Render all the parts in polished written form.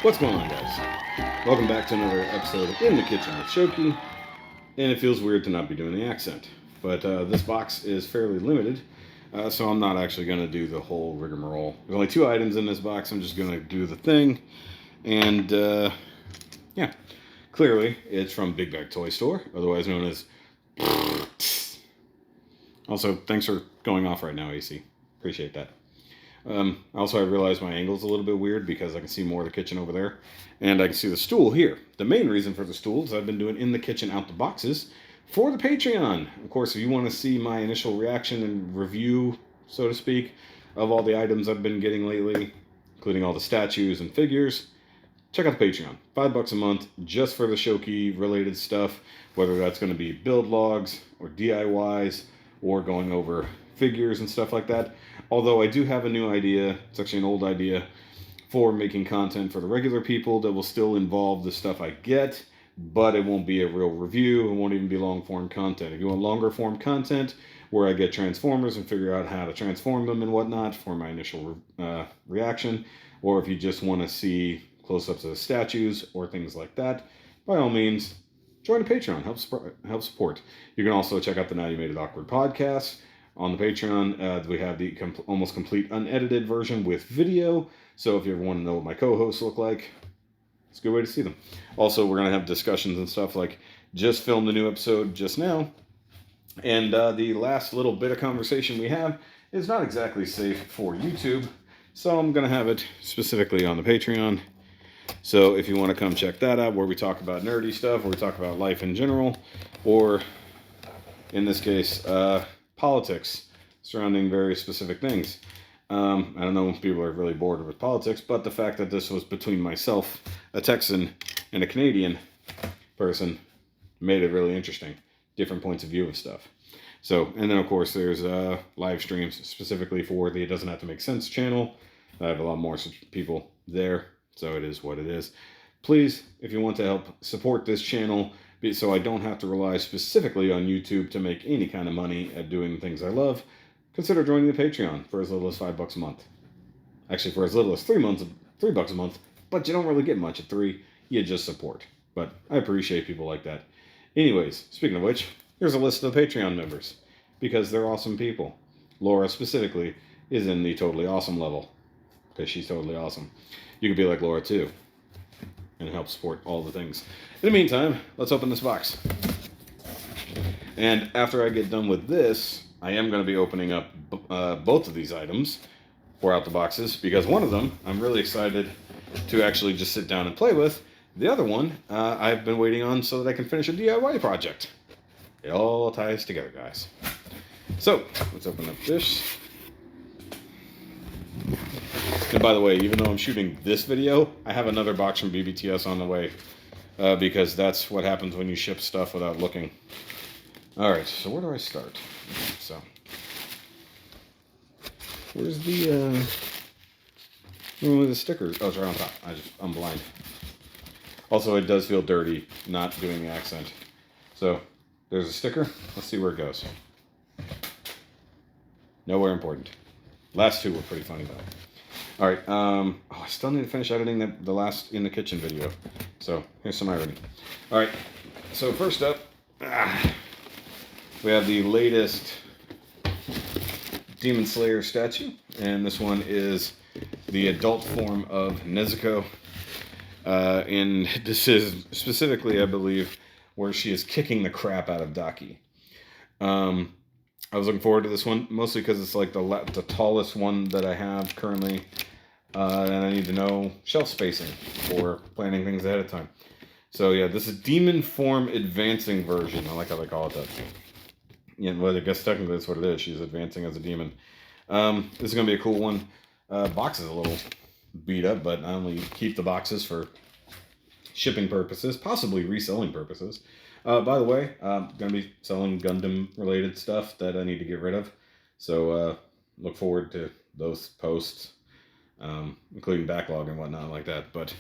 What's going on, guys? Welcome back to another episode of In the Kitchen with Shoky. And it feels weird to not be doing the accent. But this box is fairly limited, so I'm not actually going to do the whole rigmarole. There's only 2 items in this box. I'm just going to do the thing. And, yeah. Clearly, it's from Big Bag Toy Store, otherwise known as... Also, thanks for going off right now, AC. Appreciate that. Also, I realized my angle's a little bit weird because I can see more of the kitchen over there. And I can see the stool here. The main reason for the stool is I've been doing in the kitchen, out the boxes for the Patreon. Of course, if you want to see my initial reaction and review, so to speak, of all the items I've been getting lately, including all the statues and figures, check out the Patreon. $5 a month just for the Shoky related stuff, whether that's going to be build logs or DIYs or going over figures and stuff like that. Although I do have a new idea, it's actually an old idea, for making content for the regular people that will still involve the stuff I get, but it won't be a real review. It won't even be long form content. If you want longer form content where I get Transformers and figure out how to transform them and whatnot for my initial reaction, or if you just want to see close-ups of the statues or things like that, by all means, join the Patreon. Help support. You can also check out the Now You Made It Awkward podcast. On the Patreon, we have the almost complete unedited version with video. So if you ever want to know what my co-hosts look like, it's a good way to see them. Also, we're going to have discussions and stuff like just filmed a new episode just now. And the last little bit of conversation we have is not exactly safe for YouTube. So I'm going to have it specifically on the Patreon. So if you want to come check that out, where we talk about nerdy stuff, where we talk about life in general, or in this case, politics surrounding very specific things. I don't know if people are really bored with politics, but the fact that this was between myself, a Texan, and a Canadian person made it really interesting. Different points of view of stuff. So, and then of course there's live streams specifically for the It Doesn't Have to Make Sense channel. I have a lot more people there, so it is what it is. Please, if you want to help support this channel, so I don't have to rely specifically on YouTube to make any kind of money at doing the things I love, consider joining the Patreon for as little as $5 a month. Actually, for as little as $3 a month, but you don't really get much at 3. You just support. But I appreciate people like that. Anyways, speaking of which, here's a list of the Patreon members, because they're awesome people. Laura specifically is in the totally awesome level, because she's totally awesome. You could be like Laura too, and help support all the things. In the meantime, let's open this box. And after I get done with this, I am going to be opening up both of these items for out the boxes, because one of them I'm really excited to actually just sit down and play with. The other one I've been waiting on so that I can finish a DIY project. It all ties together, guys. So, let's open up this. And by the way, even though I'm shooting this video, I have another box from BBTS on the way, because that's what happens when you ship stuff without looking. Alright, so where do I start? So, where's the stickers? Oh, it's right on top. I'm blind. Also, it does feel dirty not doing the accent. So, there's a sticker. Let's see where it goes. Nowhere important. Last 2 were pretty funny, though. Alright, I still need to finish editing the last In the Kitchen video. So, here's some irony. Alright, so first up, we have the latest Demon Slayer statue. And this one is the adult form of Nezuko. And this is specifically, I believe, where she is kicking the crap out of Daki. I was looking forward to this one, mostly because it's like the tallest one that I have currently. And I need to know shelf spacing for planning things ahead of time. So yeah, this is Demon Form Advancing version. I like how they call it that. Yeah, well, I guess technically that's what it is. She's advancing as a demon. This is going to be a cool one. Box is a little beat up, but I only keep the boxes for shipping purposes, possibly reselling purposes. By the way, I'm going to be selling Gundam-related stuff that I need to get rid of. So look forward to those posts, including backlog and whatnot like that. But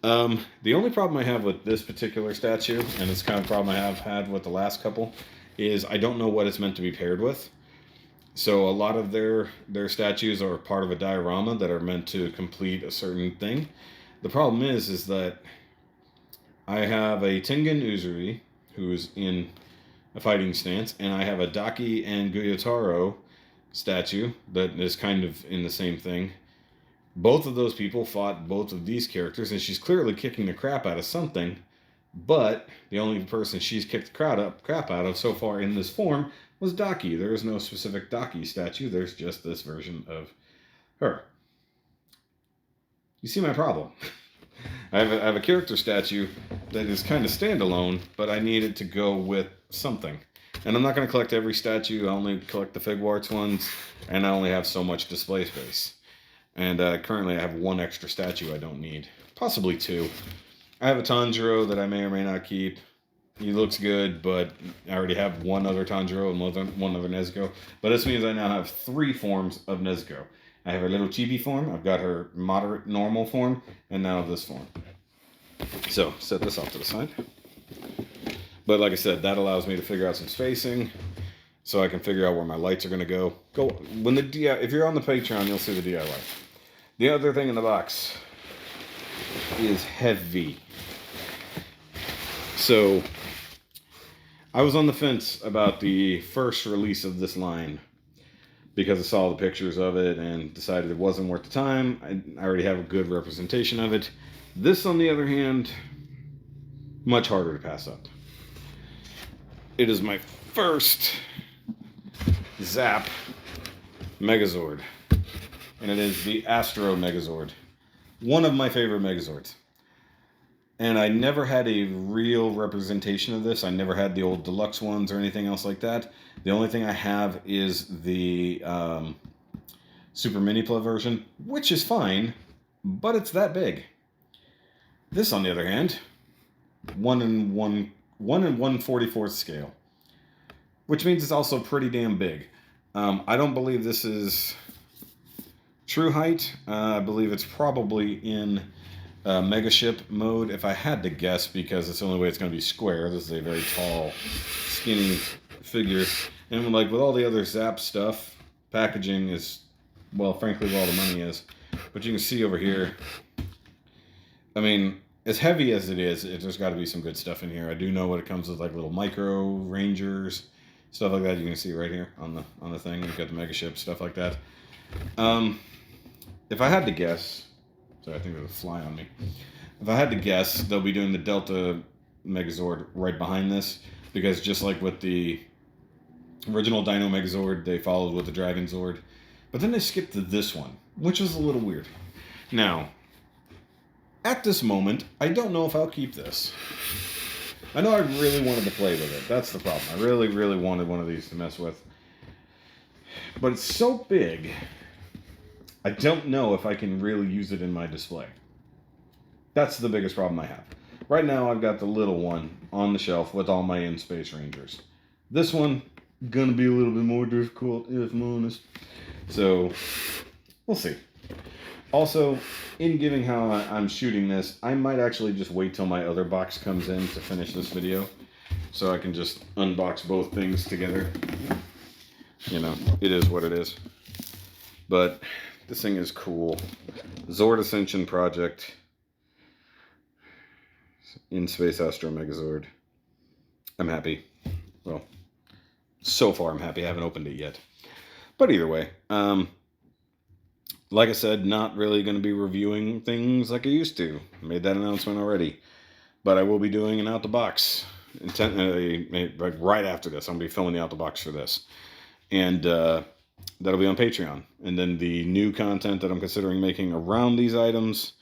the only problem I have with this particular statue, and it's kind of a problem I have had with the last couple, is I don't know what it's meant to be paired with. So a lot of their statues are part of a diorama that are meant to complete a certain thing. The problem is that I have a Tengen Uzuri who's in a fighting stance, and I have a Daki and Guyotaro statue that is kind of in the same thing. Both of those people fought both of these characters, and she's clearly kicking the crap out of something, but the only person she's kicked the crap out of so far in this form was Daki. There is no specific Daki statue, there's just this version of her. You see my problem. I have a character statue that is kind of standalone, but I need it to go with something. And I'm not going to collect every statue. I only collect the Figuarts ones, and I only have so much display space. And currently I have one extra statue I don't need. Possibly two. I have a Tanjiro that I may or may not keep. He looks good, but I already have one other Tanjiro and one other Nezuko. But this means I now have 3 forms of Nezuko. I have her little chibi form, I've got her moderate normal form, and now this form. So, set this off to the side. But like I said, that allows me to figure out some spacing, so I can figure out where my lights are going to go. If you're on the Patreon, you'll see the DIY. The other thing in the box is heavy. So, I was on the fence about the first release of this line, because I saw the pictures of it and decided it wasn't worth the time. I already have a good representation of it. This, on the other hand, much harder to pass up. It is my first Zap Megazord. And it is the Astro Megazord. One of my favorite Megazords. And I never had a real representation of this. I never had the old deluxe ones or anything else like that. The only thing I have is the Super Mini-Pla version, which is fine, but it's that big. This, on the other hand, 1 in 1/44 scale, which means it's also pretty damn big. I don't believe this is true height. I believe it's probably in Mega Ship mode, if I had to guess, because it's the only way it's going to be square. This is a very tall, skinny figure. And like with all the other Zap stuff, packaging is, well, frankly, where all the money is. But you can see over here, I mean, as heavy as it is, there's got to be some good stuff in here. I do know what it comes with, like little micro rangers, stuff like that. You can see right here on the thing. You've got the Mega Ship, stuff like that. If I had to guess, I think there's a fly on me. If I had to guess, they'll be doing the Delta Megazord right behind this, because just like with the original Dino Megazord, they followed with the Dragon Zord, but then they skipped to this one, which is a little weird. Now, at this moment, I don't know if I'll keep this. I know I really wanted to play with it. That's the problem. I really, really wanted one of these to mess with. But it's so big, I don't know if I can really use it in my display. That's the biggest problem I have. Right now, I've got the little one on the shelf with all my in-space rangers. This one, gonna be a little bit more difficult, if I'm honest. So, we'll see. Also, in giving how I'm shooting this, I might actually just wait till my other box comes in to finish this video, so I can just unbox both things together. You know, it is what it is. But this thing is cool. Zord Ascension Project. In Space Astro Megazord. I'm happy. Well, so far I'm happy. I haven't opened it yet. But either way, like I said, not really going to be reviewing things like I used to. I made that announcement already. But I will be doing an out-the-box. Right after this. I'm going to be filming the out-the-box for this. And that'll be on Patreon. And then the new content that I'm considering making around these items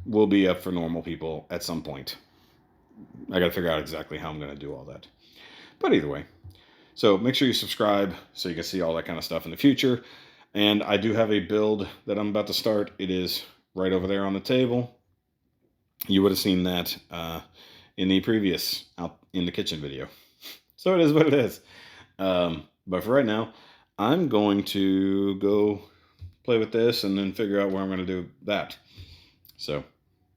will be up for normal people at some point. I got to figure out exactly how I'm going to do all that. But either way. So make sure you subscribe so you can see all that kind of stuff in the future. And I do have a build that I'm about to start. It is right over there on the table. You would have seen that in the previous Out in the Kitchen video. So it is what it is. But for right now, I'm going to go play with this and then figure out where I'm going to do that. So,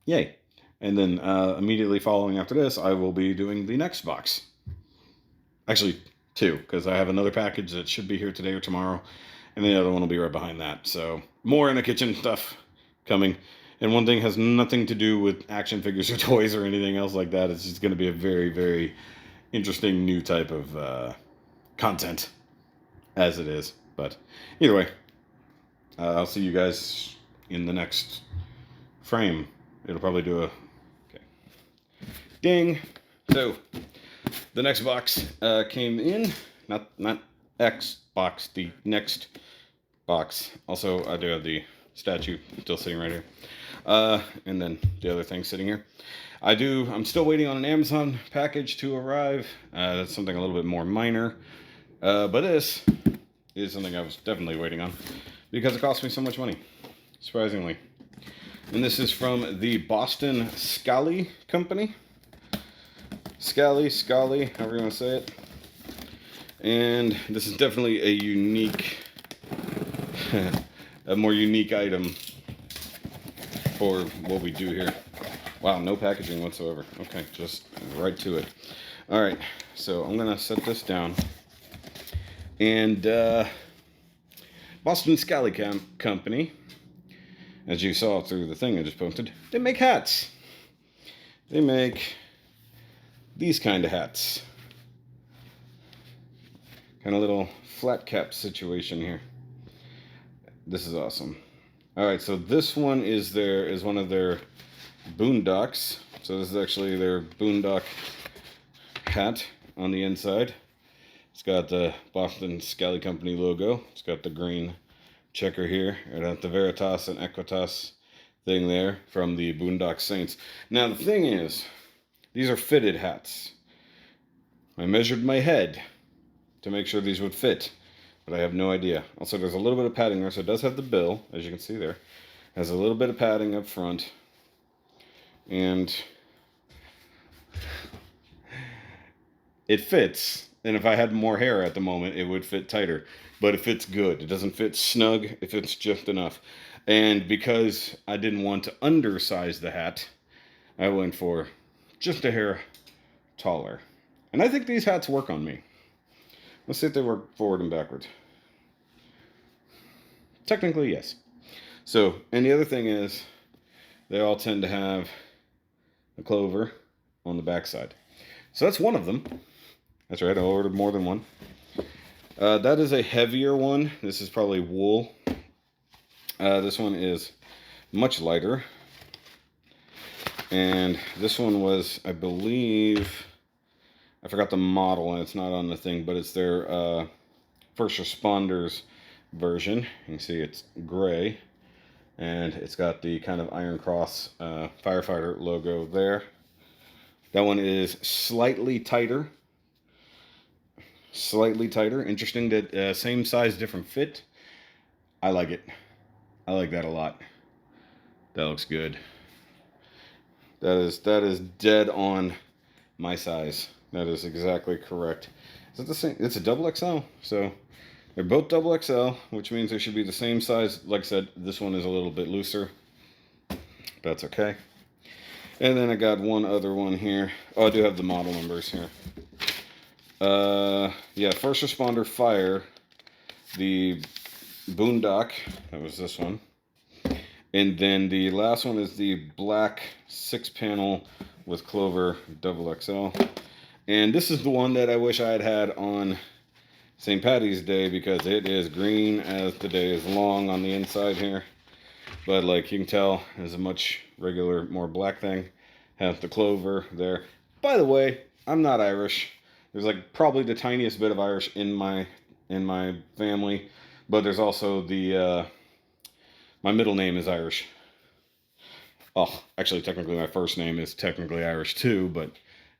yay. And then immediately following after this, I will be doing the next box. Actually, 2, because I have another package that should be here today or tomorrow. And the other one will be right behind that. So, more in the kitchen stuff coming. And one thing has nothing to do with action figures or toys or anything else like that. It's just going to be a very, very interesting new type of content as it is. But either way, I'll see you guys in the next frame. It'll probably do a... Okay. Ding! So, the next box came in. Not X box, the next box. Also, I do have the statue still sitting right here. And then the other thing sitting here. I'm still waiting on an Amazon package to arrive. That's something a little bit more minor. But this is something I was definitely waiting on because it cost me so much money, surprisingly. And this is from the Boston Scally company. Scally, however you want to say it. And this is definitely a unique, a more unique item for what we do here. Wow, no packaging whatsoever. Okay, just right to it. All right, so I'm gonna set this down. And Boston Scally company, as you saw through the thing I just posted, they make hats. They make these kind of hats. Kind of little flat cap situation here. This is awesome. All right, so this one is one of their boondocks. So this is actually their boondock hat on the inside. It's got the Boston Scally Company logo. It's got the green checker here. It got the Veritas and Equitas thing there from the Boondock Saints. Now the thing is, these are fitted hats. I measured my head to make sure these would fit, but I have no idea. Also, there's a little bit of padding there, so it does have the bill, as you can see there. It has a little bit of padding up front, and it fits. And if I had more hair at the moment, it would fit tighter, but it fits good. It doesn't fit snug, it fits just enough. And because I didn't want to undersize the hat, I went for just a hair taller. And I think these hats work on me. Let's see if they work forward and backward. Technically, yes. So, and the other thing is, they all tend to have a clover on the backside. So that's one of them. That's right, I ordered more than one. That is a heavier one. This is probably wool. This one is much lighter. And this one was, I believe, I forgot the model and it's not on the thing, but it's their first responders version. You can see it's gray and it's got the kind of Iron Cross firefighter logo there. That one is slightly tighter. Slightly tighter. Interesting that same size, different fit. I like it. I like that a lot. That looks good. That is dead on my size. That is exactly correct. Is it the same? It's a double XL. So they're both double XL, which means they should be the same size. Like I said, this one is a little bit looser. That's okay. And then I got one other one here. Oh, I do have the model numbers here. Yeah, First Responder Fire, the Boondock, that was this one. And then the last one is the black 6-panel with clover double XL. And this is the one that I wish I had had on St. Paddy's Day because it is green as the day is long on the inside here. But like you can tell, it's a much regular, more black thing. Has the clover there. By the way, I'm not Irish. There's like probably the tiniest bit of Irish in my family, but there's also the my middle name is Irish. Oh, actually, technically my first name is technically Irish too, but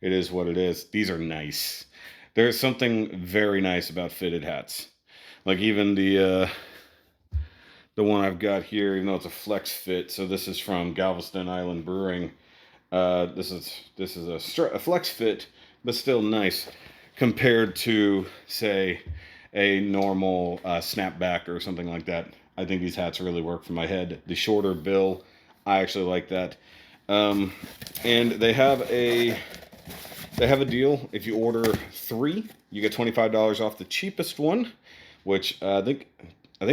it is what it is. These are nice. There's something very nice about fitted hats. Like even the one I've got here, even though it's a flex fit. So this is from Galveston Island Brewing. This is a flex fit, but still nice compared to, say, a normal snapback or something like that. I think these hats really work for my head. The shorter bill, I actually like that. And they have a deal. If you order 3, you get $25 off the cheapest one, which I think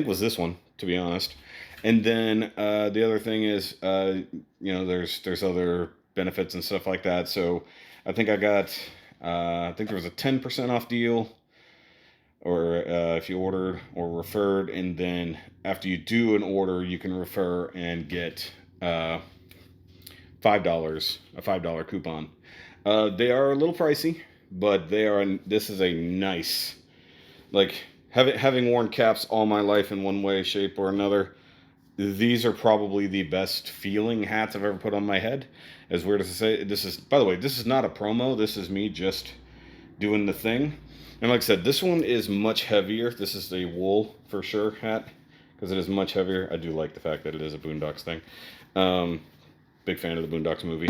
was this one, to be honest. And then the other thing is, there's other benefits and stuff like that. So I think I think there was a 10% off deal, or if you ordered or referred, and then after you do an order, you can refer and get $5, a $5 coupon. They are a little pricey, but they are. This is a nice, like, having worn caps all my life in one way, shape, or another. These are probably the best feeling hats I've ever put on my head. As weird as to say, this is, by the way, this is not a promo. This is me just doing the thing. And like I said, this one is much heavier. This is the wool for sure hat, because it is much heavier. I do like the fact that it is a Boondocks thing. Big fan of the Boondocks movie.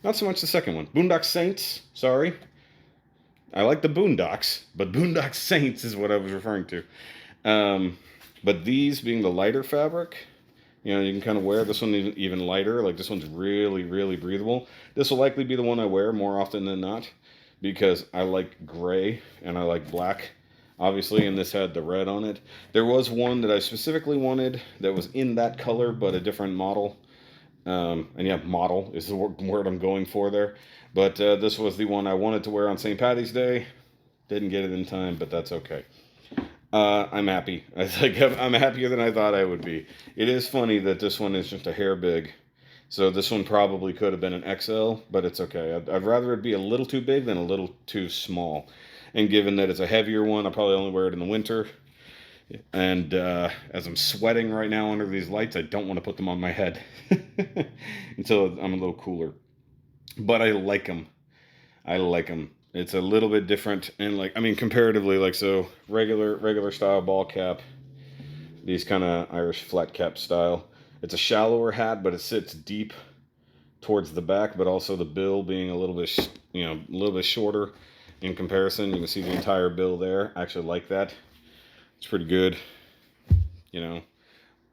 Not so much the second one. Boondock Saints, sorry. I like the Boondocks, but Boondock Saints is what I was referring to. But these being the lighter fabric, you can kind of wear this one even lighter. Like, this one's really, really breathable. This will likely be the one I wear more often than not, because I like gray and I like black, obviously, and this had the red on it. There was one that I specifically wanted that was in that color, but a different model. And yeah, model is the word I'm going for there. But this was the one I wanted to wear on St. Paddy's Day. Didn't get it in time, but that's okay. I'm happy. I'm happier than I thought I would be. It is funny that this one is just a hair big. So this one probably could have been an XL, but it's okay. I'd rather it be a little too big than a little too small. And given that it's a heavier one, I'll probably only wear it in the winter. And as I'm sweating right now under these lights, I don't want to put them on my head until I'm a little cooler. But I like them. I like them. It's a little bit different, and comparatively, so regular style ball cap, these kind of Irish flat cap style. It's a shallower hat, but it sits deep towards the back, but also the bill being a little bit shorter in comparison. You can see the entire bill there. I actually like that. It's pretty good.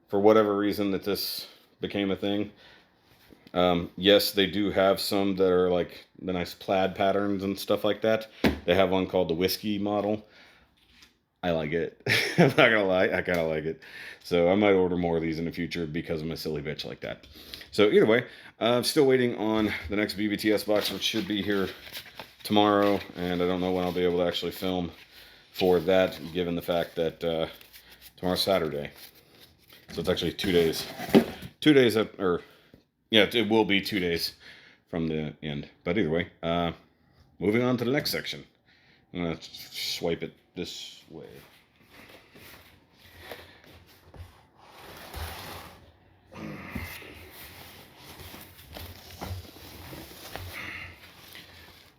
For whatever reason that this became a thing. Yes, they do have some that are like the nice plaid patterns and stuff like that. They have one called the whiskey model. I like it. I'm not gonna lie, I kind of like it. So I might order more of these in the future because I'm a silly bitch like that. So either way, I'm still waiting on the next BBTS box, which should be here tomorrow, and I don't know when I'll be able to actually film for that, given the fact that tomorrow's Saturday. So it's actually 2 days. 2 days yeah, it will be 2 days from the end. But either way, moving on to the next section. I'm going to swipe it this way.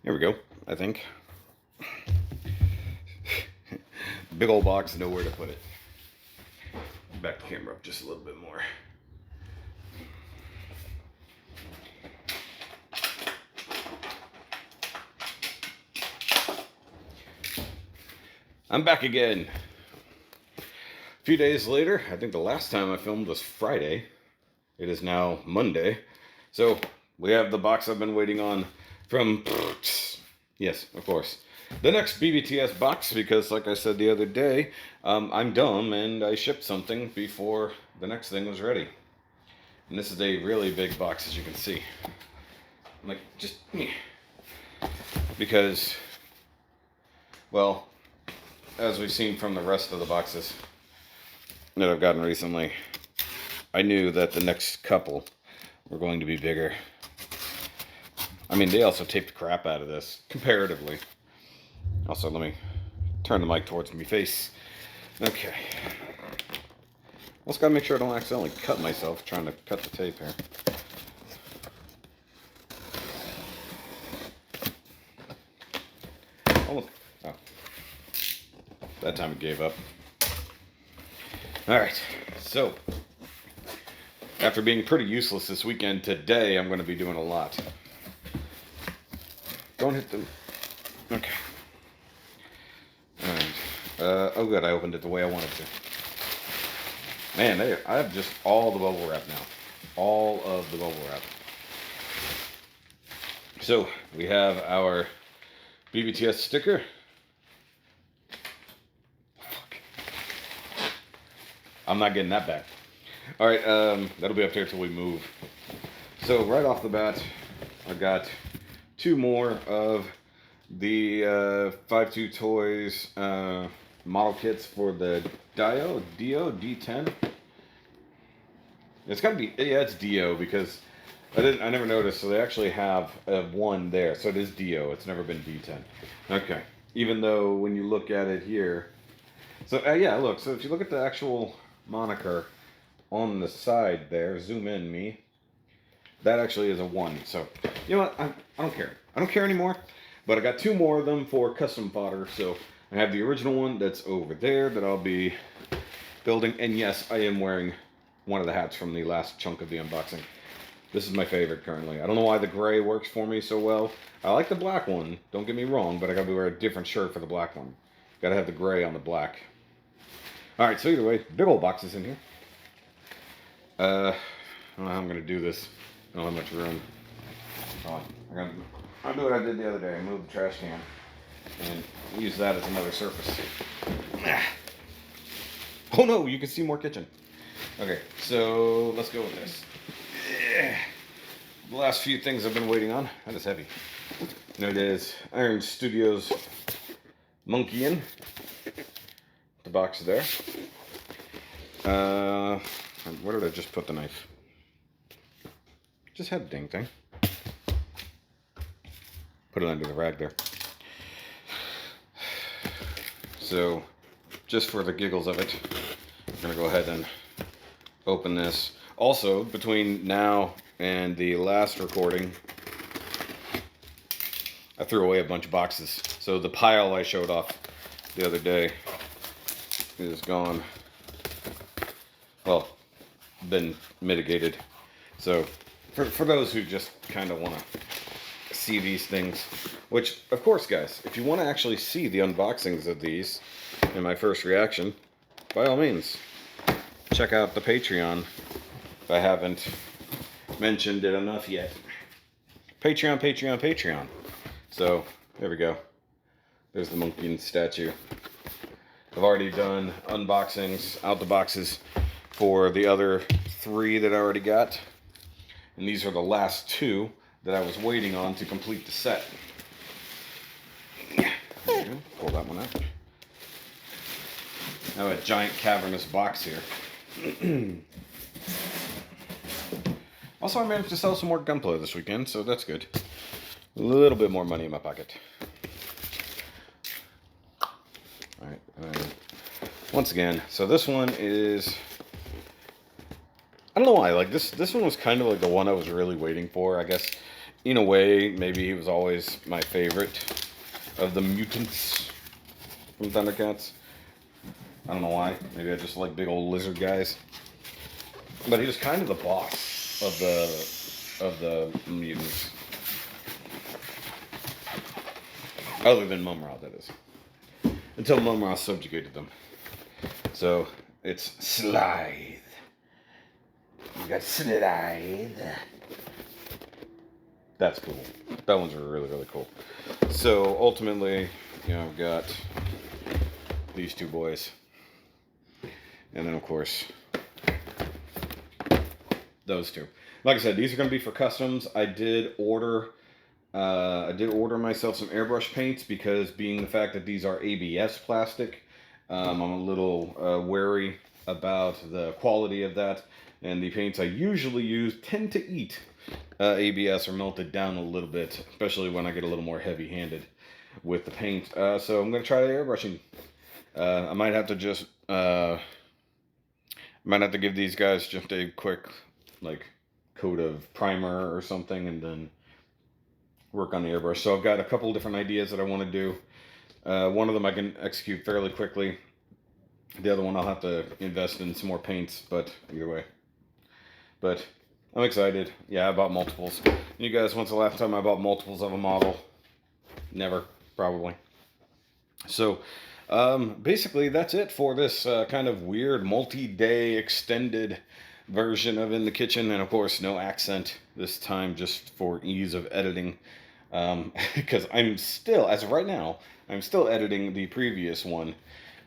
There we go, I think. Big old box, nowhere to put it. Back the camera up just a little bit more. I'm back again. A few days later, I think the last time I filmed was Friday. It is now Monday. So we have the box I've been waiting on from, yes, of course, the next BBTS box, because like I said the other day, I'm dumb and I shipped something before the next thing was ready. And this is a really big box, as you can see. I'm like, because, well, as we've seen from the rest of the boxes that I've gotten recently, I knew that the next couple were going to be bigger. I mean, they also taped the crap out of this, comparatively. Also, let me turn the mic towards my face. Okay. Also gotta make sure I don't accidentally cut myself trying to cut the tape here. Oh, that time it gave up. Alright, so after being pretty useless this weekend, today I'm going to be doing a lot. Don't hit the... Okay. Alright. Oh good, I opened it the way I wanted to. Man, I have just all the bubble wrap now. All of the bubble wrap. So, we have our BBTS sticker. Fuck. I'm not getting that back. All right, that'll be up there till we move. So right off the bat, I got 2 more of the 5.2 Toys model kits for the Dio D10. It's gotta be, yeah, it's Dio because I never noticed. So they actually have a 1 there, so it is Dio. It's never been D10. Okay, even though when you look at it here, so yeah, look. So if you look at the actual moniker on the side there, zoom in me. That actually is a 1. So you know what? I don't care. I don't care anymore. But I got 2 more of them for custom fodder. So I have the original one that's over there that I'll be building. And yes, I am wearing one of the hats from the last chunk of the unboxing. This is my favorite currently. I don't know why the gray works for me so well. I like the black one, don't get me wrong, but I gotta wear a different shirt for the black one. Gotta have the gray on the black. Alright, so either way, big old boxes in here. I don't know how I'm gonna do this. I don't have much room. I'll do what I did the other day. I moved the trash can and use that as another surface. Oh no, you can see more kitchen. Okay, so let's go with this. The last few things I've been waiting on. That is heavy. And it is Iron Studios Monkey-In. The box there. Where did I just put the knife? Just had a dang thing. Put it under the rag there. So, just for the giggles of it, I'm going to go ahead and open this. Also, between now and the last recording, I threw away a bunch of boxes. So the pile I showed off the other day is gone. Well, been mitigated. So for those who just kind of want to see these things, which, of course, guys, if you want to actually see the unboxings of these and my first reaction, by all means, check out the Patreon. If I haven't mentioned it enough yet. Patreon, Patreon, Patreon. So, there we go. There's the monkey statue. I've already done unboxings, out the boxes, for the other 3 that I already got. And these are the last 2 that I was waiting on to complete the set. There you go. Pull that one out. Now a giant cavernous box here. Also, I managed to sell some more gunpowder this weekend, so that's good. A little bit more money in my pocket. Alright, once again, so this one is... I don't know why, like, this one was kind of like the one I was really waiting for, I guess. In a way, maybe he was always my favorite of the mutants from Thundercats. I don't know why. Maybe I just like big old lizard guys. But he was kind of the boss of the mutants. Other than Mumra, that is. Until Mumra subjugated them. So, it's Slithe. You got Slithe. That's cool. That one's really, really cool. So, ultimately, you know, I've got these 2 boys. And then, of course, those 2. Like I said, these are going to be for customs. I did order myself some airbrush paints because, being the fact that these are ABS plastic, I'm a little wary about the quality of that. And the paints I usually use tend to eat ABS or melt it down a little bit, especially when I get a little more heavy-handed with the paint. So I'm going to try the airbrushing. I might have to just give these guys just a quick, like, coat of primer or something, and then work on the airbrush. So I've got a couple different ideas that I want to do. One of them I can execute fairly quickly. The other one I'll have to invest in some more paints, but either way. But I'm excited. Yeah, I bought multiples. You guys, when's the last time I bought multiples of a model? Never, probably. So, basically, that's it for this kind of weird multi-day extended version of In the Kitchen. And, of course, no accent this time, just for ease of editing. Because I'm still, as of right now, I'm still editing the previous one.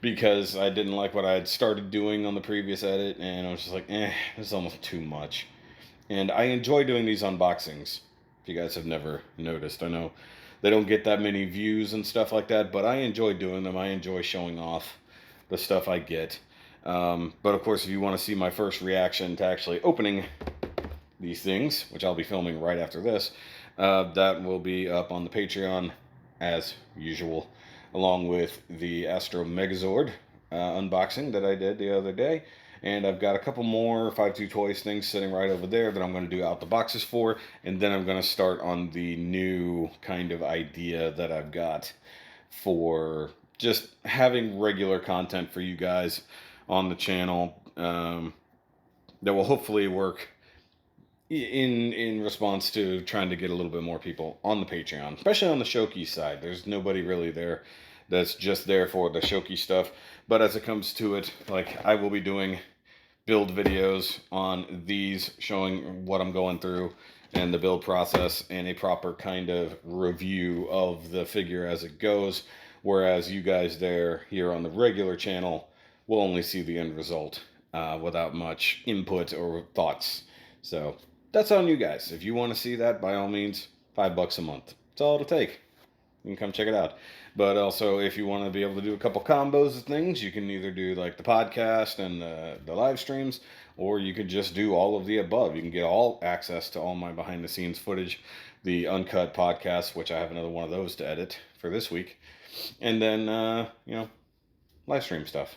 because I didn't like what I had started doing on the previous edit, and I was just like, this is almost too much. And I enjoy doing these unboxings. If you guys have never noticed, I know they don't get that many views and stuff like that, but I enjoy doing them. I enjoy showing off the stuff I get. But of course, if you want to see my first reaction to actually opening these things, which I'll be filming right after this, that will be up on the Patreon as usual, along with the Astro Megazord unboxing that I did the other day. And I've got a couple more 5-2 Toys things sitting right over there that I'm going to do out the boxes for. And then I'm going to start on the new kind of idea that I've got for just having regular content for you guys on the channel, that will hopefully work in response to trying to get a little bit more people on the Patreon, especially on the Shoky side. There's nobody really there that's just there for the Shoky stuff. But as it comes to it, like, I will be doing build videos on these, showing what I'm going through and the build process, and a proper kind of review of the figure as it goes. Whereas you guys there here on the regular channel will only see the end result without much input or thoughts. So that's on you guys. If you want to see that, by all means, $5 a month. That's all it'll take. You can come check it out. But also, if you want to be able to do a couple combos of things, you can either do like the podcast and the live streams, or you could just do all of the above. You can get all access to all my behind the scenes footage, the uncut podcast, which I have another one of those to edit for this week, and then live stream stuff.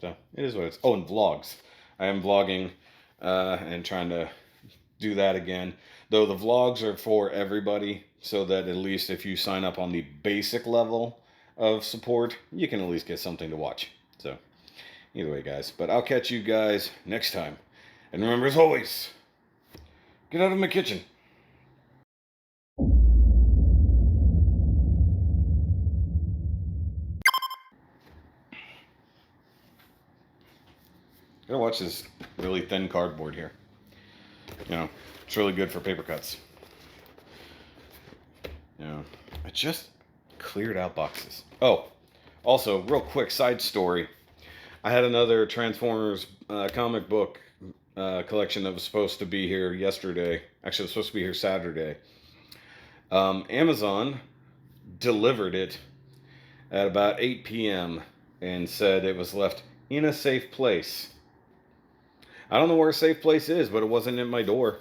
So it is what it is. Oh, and vlogs. I am vlogging and trying to do that again. Though the vlogs are for everybody, so that at least if you sign up on the basic level of support, you can at least get something to watch. So either way, guys. But I'll catch you guys next time. And remember, as always, get out of my kitchen. Gotta watch this really thin cardboard here. It's really good for paper cuts. I just cleared out boxes. Oh, also, real quick side story. I had another Transformers comic book collection that was supposed to be here yesterday. Actually, it was supposed to be here Saturday. Amazon delivered it at about 8 p.m. and said it was left in a safe place. I don't know where a safe place is, but it wasn't in my door.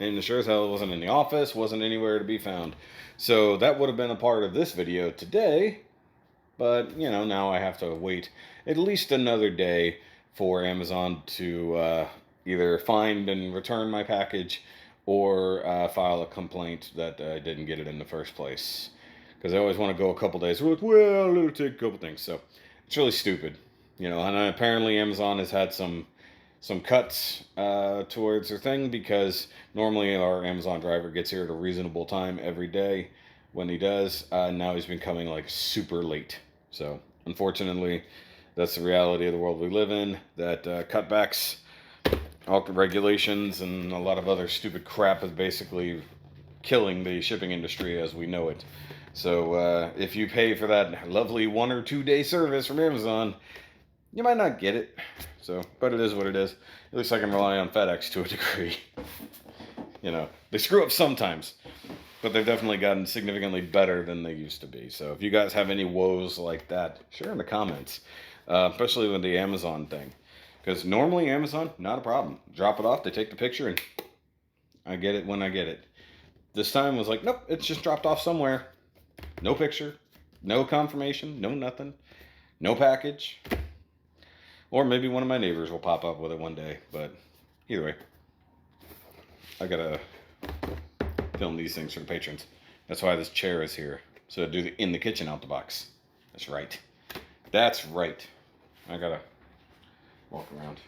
And sure as hell it wasn't in the office, wasn't anywhere to be found. So that would have been a part of this video today. But, now I have to wait at least another day for Amazon to either find and return my package, or file a complaint that I didn't get it in the first place. Because I always want to go a couple days. We're like, well, it'll take a couple things. So it's really stupid. And apparently Amazon has had some cuts towards their thing, because normally our Amazon driver gets here at a reasonable time every day when he does. Now he's been coming like super late. So unfortunately, that's the reality of the world we live in, that cutbacks, all the regulations, and a lot of other stupid crap is basically killing the shipping industry as we know it. So if you pay for that lovely 1 or 2 day service from Amazon, you might not get it. So, but it is what it is. At least I can rely on FedEx to a degree. They screw up sometimes, but they've definitely gotten significantly better than they used to be. So if you guys have any woes like that, share in the comments, especially with the Amazon thing. Because normally Amazon, not a problem. Drop it off, they take the picture, and I get it when I get it. This time was like, nope, it's just dropped off somewhere. No picture, no confirmation, no nothing, no package. Or maybe one of my neighbors will pop up with it one day. But either way, I gotta film these things for the patrons. That's why this chair is here. So to do the in the kitchen out the box. That's right. That's right. I gotta walk around.